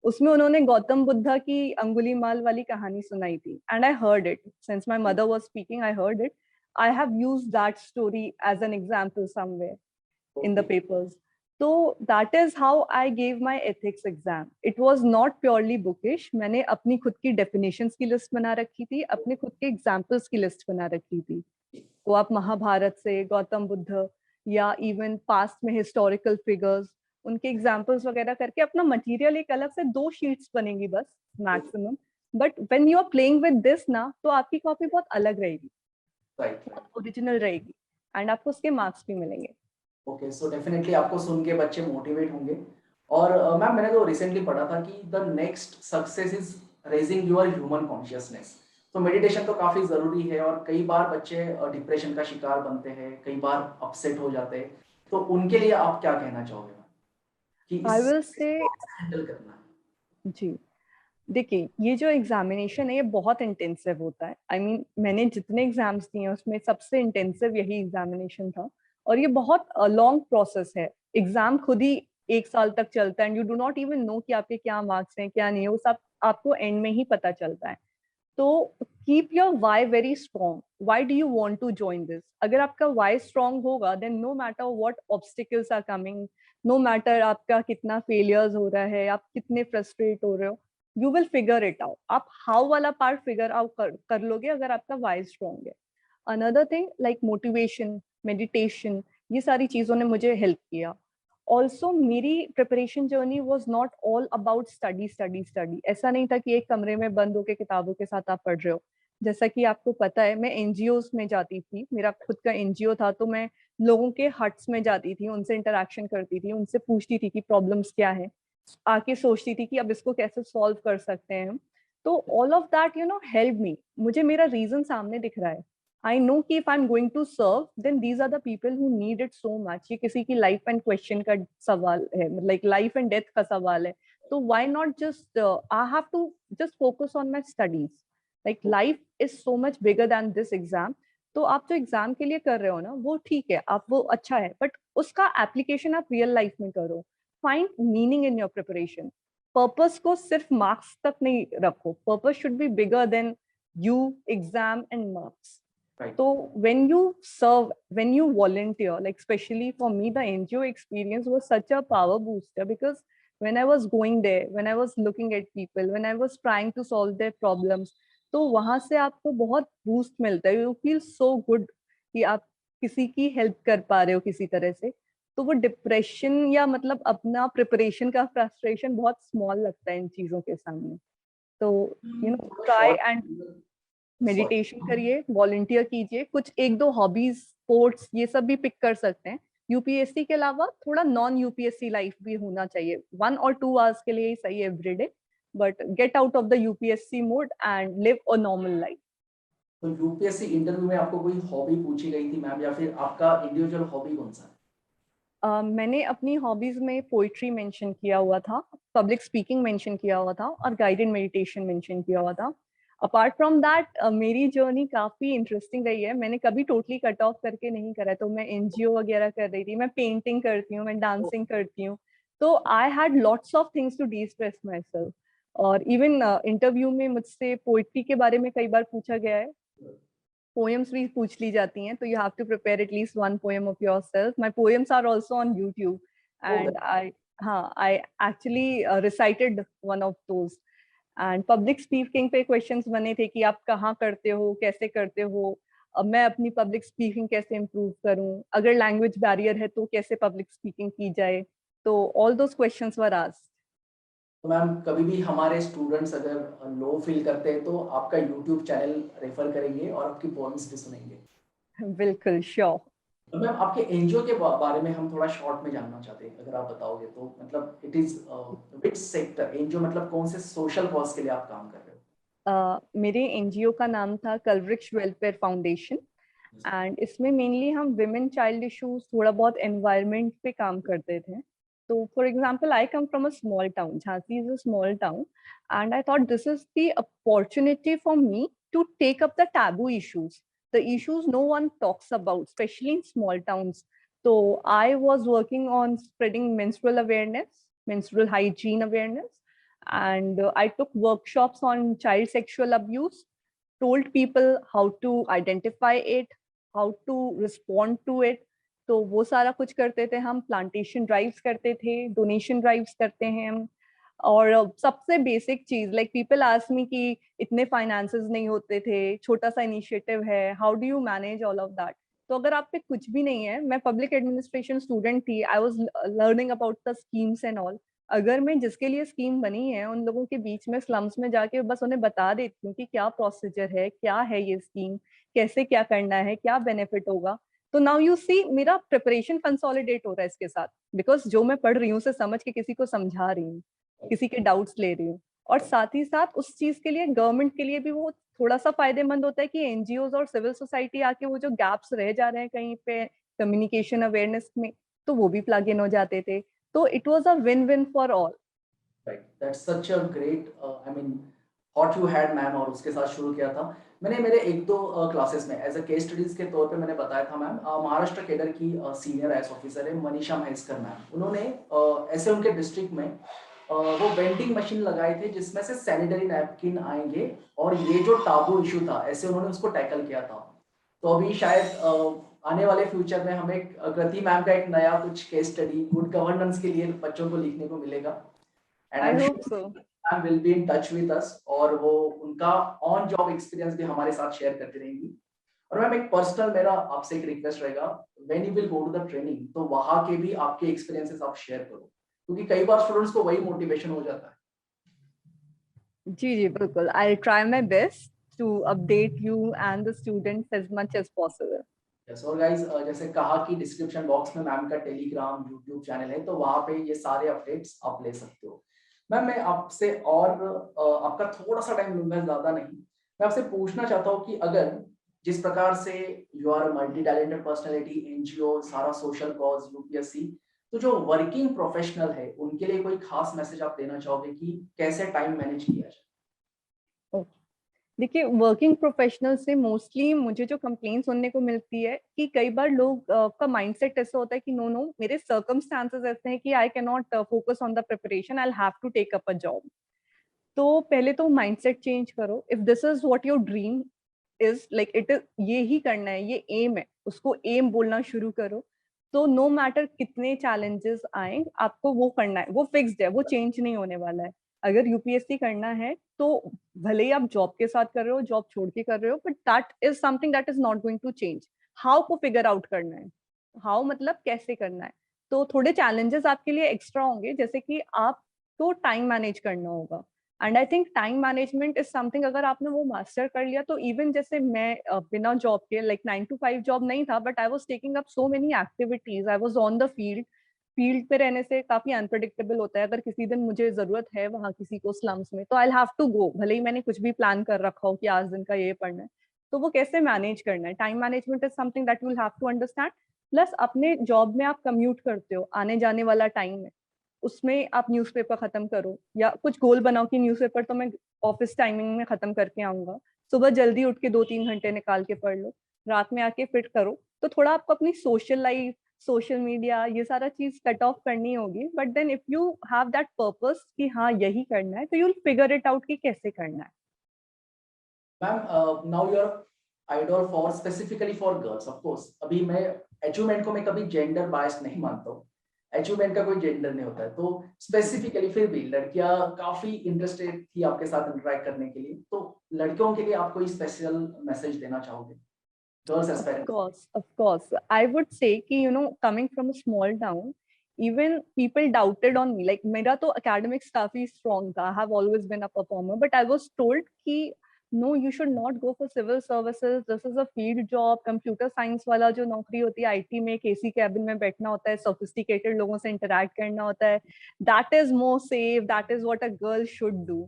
उसमें उन्होंने गौतम बुद्धा की अंगुलीमाल वाली कहानी सुनाई थी and I heard it, since my mother was speaking, I heard it. I have used that story as an example somewhere in the Okay. papers. So that is how I gave my ethics exam. It was not purely bookish. मैंने अपनी खुद की definitions की list बना रखी थी, अपने खुद के examples की list बना रखी थी. तो आप महाभारत से गौतम बुद्ध या इवन पास्ट में हिस्टोरिकल फिगर्स उनके एग्जाम्पल्स वगैरह करके अपना मटेरियल एक अलग से 2 शीट्स बनेंगी बस maximum. But when you are playing with this ना, तो आपकी कॉपी बहुत अलग रहेगी, राइट. ओरिजिनल रहेगी, एंड आपको उसके मार्क्स भी मिलेंगे. ओके, सो डेफिनेटली आपको सुन के बच्चे मोटिवेट होंगे. और मैम मैंने तो रिसेंटली पढ़ा था कि the next success is raising your human consciousness. तो मेडिटेशन तो काफी जरूरी है और कई बार बच्चे डिप्रेशन का शिकार बनते हैं, कई बार अपसेट हो जाते हैं. तो उनके लिए आप क्या कहना चाहोगे मैम कि आई इस विल से हैंडल करना है? जी, देखिए ये जो एग्जामिनेशन है ये बहुत इंटेंसिव होता है. आई मीन मैंने जितने एग्जाम्स दिए हैं उसमें सबसे इंटेंसिव यही एग्जामिनेशन था, और ये बहुत लॉन्ग प्रोसेस है. एग्जाम खुद ही 1 साल तक चलता है, and you do not even know कि आपके क्या मार्क्स हैं क्या नहीं है, वो सब आपको एंड में ही पता चलता है. तो keep your why very strong. Why do you want to join this? अगर आपका वाई स्ट्रॉन्ग होगा, then no matter what obstacles are coming, no matter आपका कितना फेलियर्स हो रहा है, आप कितने फ्रस्ट्रेट हो रहे हो, you will figure it out. आप हाउ वाला पार्ट फिगर आउट कर लोगे अगर आपका वाई स्ट्रॉन्ग है. Another thing like motivation, meditation, ये सारी चीजों ने मुझे हेल्प किया. ऑल्सो मेरी preparation journey was not all about study study study. ऐसा नहीं था कि एक कमरे में बंद होकर किताबों के साथ आप पढ़ रहे हो. जैसा कि आपको पता है, मैं एनजीओस में जाती थी, मेरा खुद का एनजीओ था, तो मैं लोगों के हट्स में जाती थी, उनसे इंटरेक्शन करती थी, उनसे पूछती थी कि प्रॉब्लम्स क्या है, आके सोचती थी कि अब इसको कैसे सॉल्व कर सकते हैं हम. तो all of that help me. मुझे मेरा रीजन सामने दिख रहा है. आई नो कि if I am going to serve, then these are the people who need it so much. ये किसी की लाइफ एंड क्वेश्चन का सवाल है, लाइक लाइफ एंड डेथ का सवाल है. तो why not just I have to just focus on my studies. Like life is so much bigger than this exam. तो आप जो एग्जाम के लिए कर रहे हो ना, वो ठीक है, आप वो अच्छा है, बट उसका एप्लीकेशन आप रियल लाइफ में करो. Find meaning in your preparation. Purpose को सिर्फ मार्क्स तक नहीं रखो. Purpose should be bigger than you, exam and marks. Right. So when you serve, when you volunteer, like especially for me, the NGO experience was such a power booster, because when I was going there, when I was looking at people, when I was trying to solve their problems, तो वहां से आपको बहुत boost मिलता है. You feel so good कि आप किसी की हेल्प कर पा रहे हो किसी तरह से. तो वो डिप्रेशन या मतलब अपना प्रिपरेशन का फ्रस्ट्रेशन बहुत स्मॉल लगता है इन चीजों के सामने. तो ट्राई एंड मेडिटेशन करिए, वॉलंटियर कीजिए, कुछ 1-2 हॉबीज, स्पोर्ट्स, ये सब भी पिक कर सकते हैं. यूपीएससी के अलावा थोड़ा नॉन यूपीएससी लाइफ भी होना चाहिए. 1 और 2 आवर्स के लिए ही सही है everyday, but get out of the UPSC mode and live a normal life. तो यूपीएससी इंटरव्यू में आपको कोई हॉबी पूछी गई थी मैम, या फिर आपका इंडिविजुअल हॉबी कौन सा है? मैंने अपनी हॉबीज में पोइट्री मेंशन किया हुआ था, पब्लिक स्पीकिंग मेंशन किया हुआ था, और गाइडेड मेडिटेशन मेंशन किया हुआ था. अपार्ट फ्रॉम दैट मेरी जर्नी काफी इंटरेस्टिंग रही है. मैंने कभी टोटली कट ऑफ करके नहीं करा. तो मैं एनजीओ वगैरह कर रही थी, मैं पेंटिंग करती हूँ, मैं डांसिंग करती हूँ. तो I had lots of things to destress myself. और इवन इंटरव्यू में मुझसे पोइट्री के बारे में कई बार पूछा गया है, पोएम्स भी पूछ ली जाती हैं. तो you have to prepare at least 1 poem of yourself. My poems are also on YouTube, and I actually recited one of those. And public speaking पे क्वेश्चंस बने थे कि आप कहाँ करते हो, कैसे करते हो, अब मैं अपनी पब्लिक स्पीकिंग कैसे इम्प्रूव करूं, अगर लैंग्वेज बैरियर है तो कैसे पब्लिक स्पीकिंग की जाए. तो all those questions were asked. तो मैम कभी भी हमारे स्टूडेंट्स अगर लो फील करते हैं तो आपका यूट्यूब चैनल रेफर करेंगे और आपकी पोएम्स भी सुनेंगे. बिल्कुल, श्योर. तो मैम आपके एनजीओ के बारे में हम थोड़ा शॉर्ट में जानना चाहते हैं, अगर आप बताओगे तो. मतलब it is which sector NGO, मतलब कौन से सोशल कॉज के लिए आप काम कर रहे हो? मेरे एनजीओ का नाम था कलवृक्ष वेलफेयर फाउंडेशन, एंड इसमें मेनली हम विमेन चाइल्ड इश्यूज, थोड़ा बहुत एनवायरनमेंट पे काम करते थे. तो for example, I come from a small town. Jhansi is a small town, and I thought this is the opportunity for me to take up the taboo issues, the issues no one talks about, especially in small towns. So I was working on spreading menstrual awareness, menstrual hygiene awareness, and I took workshops on child sexual abuse, told people how to identify it, how to respond to it. तो वो सारा कुछ करते थे हम, plantation drives करते थे, donation drives करते हैं हम। और सबसे बेसिक चीज, लाइक पीपल आस्क मी कि इतने फाइनेंसेस नहीं होते थे, छोटा सा इनिशिएटिव है, how do you manage all of that? तो अगर आप पे कुछ भी नहीं है, मैं पब्लिक एडमिनिस्ट्रेशन स्टूडेंट थी, I was learning about the schemes and all. अगर मैं जिसके लिए स्कीम बनी है उन लोगों के बीच में स्लम्स में जाके बस उन्हें बता देती हूँ कि क्या प्रोसीजर है, क्या है ये स्कीम, कैसे क्या करना है, क्या बेनिफिट होगा, तो नाउ यू सी मेरा प्रिपरेशन कंसोलिडेट हो रहा है इसके साथ, बिकॉज जो मैं पढ़ रही हूँ उसे समझ के किसी को समझा रही हूँ, किसी के डाउट्स ले रही हूँ। और साथ ही साथ उस चीज के लिए गवर्नमेंट के लिए भी वो थोड़ा सा फायदेमंद होता है कि एनजीओज और सिविल सोसाइटी आके वो जो गैप्स रह जा रहे हैं कहीं पे कम्युनिकेशन अवेयरनेस में, तो वो भी प्लग इन हो जाते थे। तो it was a win win for all. Right, that's such a great I mean thought you had ma'am, और उसके साथ शुरू किया था। मैंने मेरे एक दो क्लासेस में एज अ केस स्टडीज के तौर पे मैंने बताया था मैम, महाराष्ट्र केडर की सीनियर आईएएस ऑफिसर है मनीषा महेश्कर मैम। उन्होंने ऐसे उनके डिस्ट्रिक्ट में वो वेंडिंग मशीन लगाए थे जिसमें से सैनिटरी नैपकिन आएंगे, और ये जो टाबू इशू था ऐसे उन्होंने उसको टैकल किया था। तो अभी शायद आने वाले फ्यूचर में हमें कृति मैम का एक नया कुछ केस स्टडी गुड गवर्नेंस के लिए बच्चों को लिखने को मिलेगा। And I I am hope so. Ma'am will be in touch with us, और वो उनका ऑन जॉब एक्सपीरियंस भी हमारे साथ शेयर करती रहेंगी। और मैम एक पर्सनल मेरा आपसे एक रिक्वेस्ट रहेगा, when you will go to the training तो वहां के भी आपके एक्सपीरियंसेस आप शेयर करो, क्योंकि कई बार स्टूडेंट्स को वही मोटिवेशन हो जाता है। जी जी बिल्कुल, I try my best to update you and the students as much as possible. Yes, और गाइस जैसे कहा कि डिस्क्रिप्शन बॉक्स में मैम का टेलीग्राम यूट्यूब चैनल है, तो वहां पे ये सारे अपडेट्स आप ले सकते हो। मैम मैं आपसे और आपका थोड़ा सा टाइम लूंगा, ज्यादा नहीं। मैं आपसे पूछना चाहता हूँ कि अगर जिस प्रकार से you are multi talented personality, NGO, सारा सोशल कॉज, यूपीएससी, तो जो वर्किंग प्रोफेशनल है उनके लिए कोई खास मैसेज आप देना चाहोगे कि कैसे टाइम मैनेज किया जाए? देखिए, वर्किंग प्रोफेशनल से मोस्टली मुझे जो कंप्लेन सुनने को मिलती है कि कई बार लोग का माइंडसेट ऐसा होता है कि नो नो मेरे सर्कमस्टांसेस ऐसे हैं कि I can not focus on the preparation, I have to take up a job. तो पहले तो माइंडसेट चेंज करो। If this is what your dream is, like it is, ये ही करना है, ये एम है, उसको एम बोलना शुरू करो। तो नो मैटर कितने चैलेंजेस आए, आपको वो करना है, वो फिक्स्ड है, वो चेंज नहीं होने वाला है। अगर यूपीएससी करना है तो भले ही आप जॉब के साथ कर रहे हो, जॉब छोड़ के कर रहे हो, but that is something that is not going to change. How को फिगर आउट करना है, हाउ मतलब कैसे करना है। तो थोड़े चैलेंजेस आपके लिए एक्स्ट्रा होंगे, जैसे कि आपको टाइम मैनेज करना होगा। And I think time management is something, अगर आपने वो मास्टर कर लिया तो इवन जैसे मैं बिना जॉब के, लाइक 9 to 5 जॉब नहीं था, but I was taking up so many activities, I was on the field. Field पे रहने से काफी अनप्रडिक्टेबल होता है, अगर किसी दिन मुझे जरूरत है वहां किसी को स्लम्स में, तो आई हैव टू गो, भले ही मैंने कुछ भी प्लान कर रखा हो कि आज दिन का ये पढ़ना है। तो वो कैसे मैनेज करना है, time management is something that you will have to understand. Plus अपने जॉब में आप कम्यूट करते हो, आने जाने वाला टाइम है, उसमें आप न्यूज़पेपर खत्म करो, या कुछ गोल बनाओ कि न्यूज़पेपर तो मैं ऑफिस टाइमिंग में खत्म करके आऊंगा। सुबह जल्दी उठ के 2-3 घंटे निकाल के पढ़ लो, रात में आके फिट करो। तो थोड़ा आपको अपनी सोशल लाइफ, सोशल मीडिया, ये सारा चीज कट ऑफ करनी होगी। But then if you have that purpose कि हाँ यही करना है, तो you will figure it out कि कैसे करना है। Ma'am now your idol for specifically for girls, of course अभी मैं अचीवमेंट को मैं कभी जेंडर बायस नहीं मानता हूँ, अचीवमेंट का कोई जेंडर नहीं होता है। तो स्पेसिफिकली फिर भी लड़कियां काफी इंटरेस्टेड थी आपके साथ इंटरेक्ट करने के लिए, तो लड़कियों के लिए आप कोई स्पेशल मैसेज देना चाहोगे, girls aspirants? Of course, I would say कि coming from a small town, even people doubted on me. Like मेरा तो academics काफी strong था. I have always been a performer, but I was told कि no, you should not go for civil services. This is a field job. Computer science वाला जो नौकरी होती है IT में, एक AC cabin में बैठना होता है, sophisticated लोगों से interact करना होता है. That is more safe. That is what a girl should do.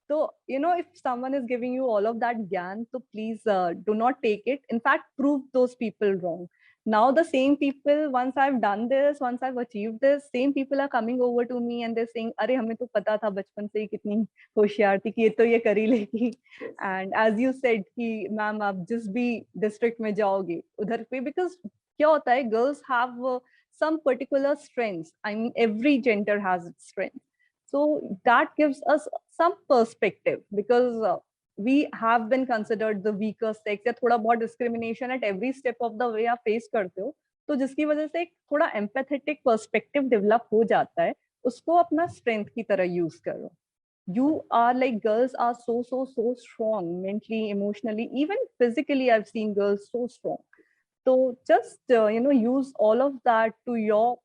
So, if someone is giving you all of that gyan, so please do not take it. In fact, prove those people wrong. Now, the same people, once I've done this, once I've achieved this, same people are coming over to me and they're saying, "अरे हमें तो पता था बचपन से ही कितनी होशियार थी कि ये तो ये कर ही लेगी." And as you said कि मैम आप जिस भी डिस्ट्रिक्ट में जाओगे उधर पे, because क्या होता है, girls have some particular strengths. I mean, every gender has its strengths. So that gives us some perspective, because we have been considered the weaker sex या थोड़ा बहुत discrimination at every step of the way आप face करते हो, तो जिसकी वजह से एक थोड़ा empathetic perspective develop हो जाता है, उसको अपना strength की तरह use करो. You are like, girls are so strong mentally, emotionally, even physically. I've seen girls so strong. So just use all of that to your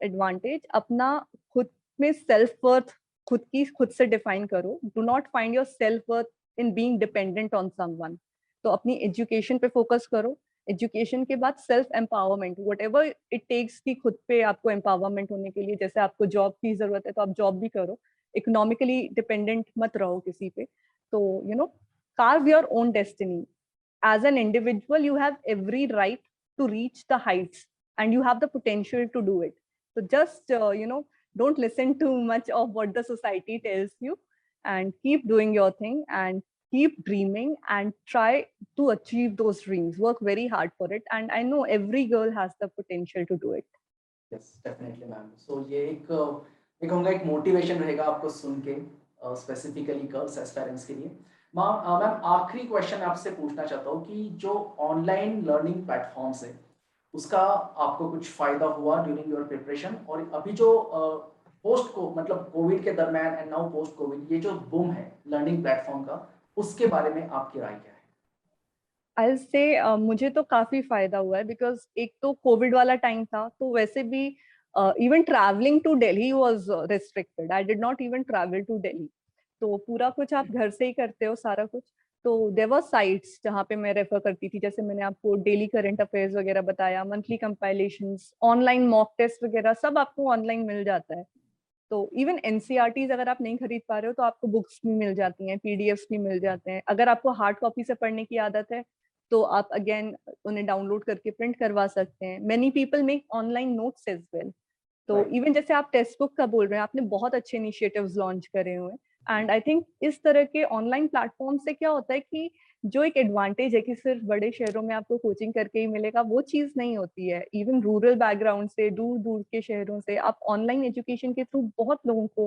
advantage. अपना खुद में self worth खुद से define करो. Do not find your self worth in being dependent on someone. तो अपनी education पे focus करो. एजुकेशन के बाद self empowerment, whatever it takes कि खुद पे आपको एम्पावरमेंट होने के लिए, जैसे आपको जॉब की जरूरत है तो आप जॉब भी करो, इकोनॉमिकली डिपेंडेंट मत रहो किसी पे. तो carve your own destiny. As an individual, you have every right to reach the heights and you have the potential to do it. So just don't listen too much of what the society tells you, and keep doing your thing and keep dreaming and try to achieve those dreams. Work very hard for it, and I know every girl has the potential to do it. Yes, definitely, ma'am. So ये मैं कहूँगा एक motivation रहेगा आपको सुन के, specifically girls aspirants के लिए. Ma'am आखिरी क्वेश्चन आपसे पूछना चाहता हूँ कि जो ऑनलाइन लर्निंग प्लेटफॉर्म्स है उसका आपको कुछ फायदा हुआ ड्यूरिंग योर प्रिपरेशन, और अभी जो पोस्ट को मतलब कोविड के दरम्यान एंड नाउ पोस्ट कोविड ये जो बूम है लर्निंग प्लेटफॉर्म का, उसके बारे में आपकी राय क्या है? I'll say मुझे तो काफी फायदा हुआ है, बिकॉज एक तो कोविड वाला टाइम था, तो वैसे भी even travelling to Delhi was restricted. I did not even travel to Delhi. तो पूरा कुछ आप घर से ही करते हो सारा कुछ. तो देयर वर साइट्स जहाँ पे मैं रेफर करती थी, जैसे मैंने आपको डेली करंट अफेयर्स वगैरह बताया, monthly compilations, online mock test वगैरह सब आपको ऑनलाइन मिल जाता है. तो इवन एनसीईआरटीज अगर आप नहीं खरीद पा रहे हो तो आपको बुक्स भी मिल जाती हैं, पीडीएफ्स भी मिल जाते हैं. अगर आपको हार्ड कॉपी से पढ़ने की आदत है तो आप अगेन उन्हें डाउनलोड करके प्रिंट करवा सकते हैं. Many people make online notes as well. तो इवन जैसे आप टेक्स्ट बुक का बोल रहे हैं, आपने बहुत अच्छे इनिशिएटिव्स लॉन्च करे हुए हैं. एंड आई थिंक इस तरह के ऑनलाइन प्लेटफॉर्म से क्या होता है कि जो एक एडवांटेज है कि सिर्फ बड़े शहरों में आपको कोचिंग करके ही मिलेगा, वो चीज नहीं होती है. इवन रूरल बैकग्राउंड से, दूर दूर के शहरों से आप ऑनलाइन एजुकेशन के थ्रू बहुत लोगों को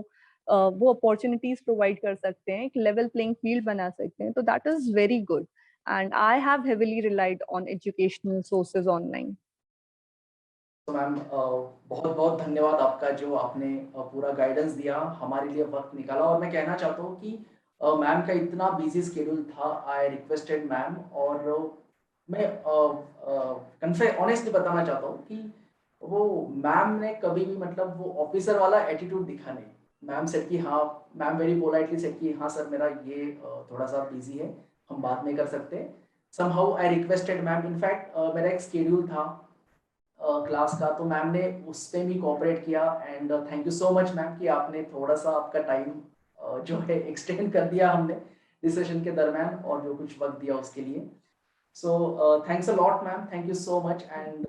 वो अपॉर्चुनिटीज प्रोवाइड कर सकते हैं, एक लेवल प्लेइंग फील्ड बना सकते हैं. तो that is very good, and I have heavily relied on educational sources online. तो मैम बहुत बहुत धन्यवाद आपका, जो आपने पूरा गाइडेंस दिया, हमारे लिए वक्त निकाला. और मैं कहना चाहता हूँ कि मैम का इतना बिजी स्केड्यूल था, आई रिक्वेस्टेड मैम, और मैं ऑनेस्टली बताना चाहता हूँ कि वो मैम ने कभी भी मतलब वो ऑफिसर वाला एटीट्यूड दिखा नहीं. मैम सेड कि हाँ, मैम वेरी पोलाइटली सेड कि हाँ सर मेरा ये थोड़ा सा बिजी है, हम बाद में कर सकते हैं. Somehow I requested ma'am. In fact मेरा एक स्केड्यूल था क्लास का, तो मैम ने उस पे भी कोऑपरेट किया. And thank you so much ma'am कि आपने थोड़ा सा आपका टाइम जो है एक्सटेंड कर दिया हमने इस सेशन के दरम्यान, और जो कुछ वक्त दिया उसके लिए. So thanks a lot ma'am, thank you so much. And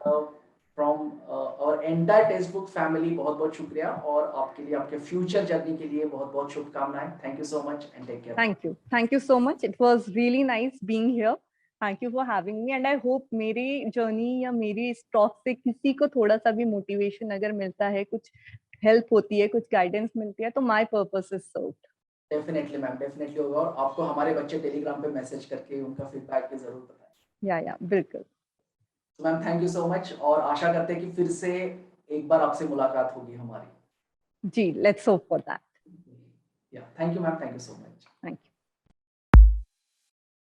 from और एंटायर टेक्स्ट बुक फैमिली बहुत बहुत शुक्रिया, और आपके लिए आपके फ्यूचर जर्नी के लिए बहुत बहुत शुभकामनाएं. Thank you so much and take care. Thank you so much. It was really nice being here. Thank you for having me, and I hope मेरी जर्नी या मेरी इस टॉक से किसी को थोड़ा सा भी मोटिवेशन अगर मिलता है, कुछ हेल्प होती है, कुछ गाइडेंस मिलती है, तो my purpose is served. Definitely ma'am, definitely होगा. और आपको हमारे बच्चे टेलीग्राम पे मैसेज करके उनका फीडबैक भी जरूर बताएं. या बिल्कुल. तो ma'am thank you so much, और आशा करते हैं कि फिर से एक बार आपसे मुलाकात होगी हमारी. जी, लेट्स होप फॉर दैट. या thank you ma'am, thank you so much.